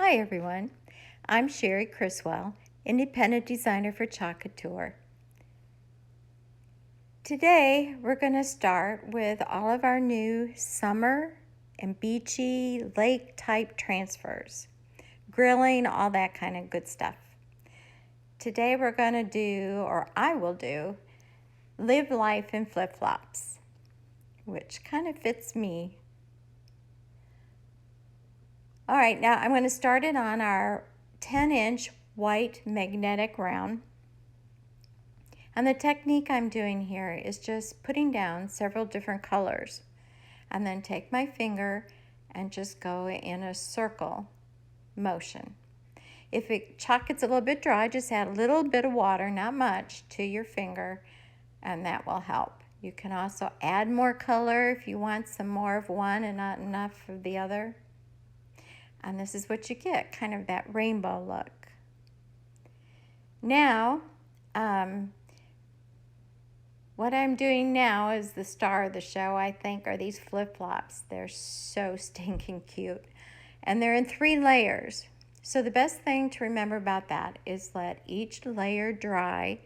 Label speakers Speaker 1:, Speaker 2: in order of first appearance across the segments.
Speaker 1: Hi everyone, I'm Cherie Criswell, independent designer for Couture. Today we're going to start with all of our new summer and beachy lake type transfers, grilling, all that kind of good stuff. Today we're going to do, or I will do, live life in flip-flops, which kind of fits me. All right, now I'm going to start it on our 10-inch white magnetic round. And the technique I'm doing here is just putting down several different colors and then take my finger and just go in a circle motion. If chalk gets a little bit dry, just add a little bit of water, not much, to your finger, and that will help. You can also add more color if you want some more of one and not enough of the other. And this is what you get, kind of that rainbow look. Now, what I'm doing now is the star of the show, I think, are these flip-flops. They're so stinking cute. And they're in 3 layers. So the best thing to remember about that is let each layer dry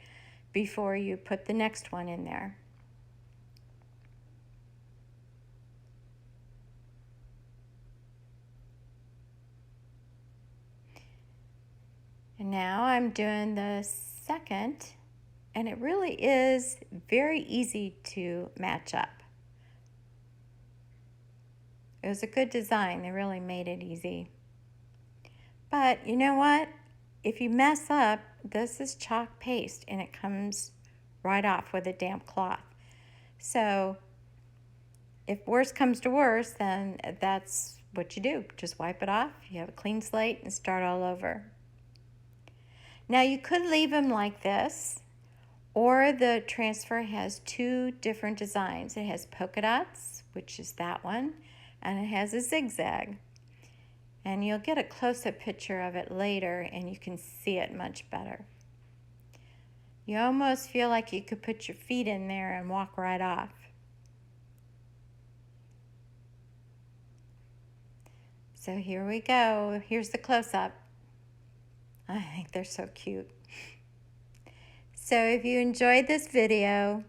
Speaker 1: before you put the next one in there. And now I'm doing the second, and it really is very easy to match up. It was a good design. They really made it easy. But you know what? If you mess up, this is chalk paste and it comes right off with a damp cloth. So if worse comes to worse, then that's what you do. Just wipe it off. You have a clean slate and start all over. Now you could leave them like this, or the transfer has 2 different designs. It has polka dots, which is that one, and it has a zigzag. And you'll get a close-up picture of it later and you can see it much better. You almost feel like you could put your feet in there and walk right off. So here we go. Here's the close-up. I think they're so cute. So if you enjoyed this video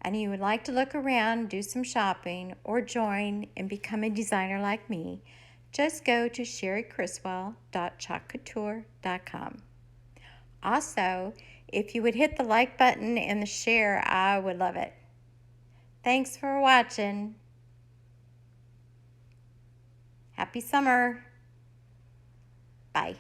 Speaker 1: and you would like to look around, do some shopping, or join and become a designer like me, just go to cherriecriswell.chalkcouture.com. Also, if you would hit the like button and the share, I would love it. Thanks for watching. Happy summer. Bye.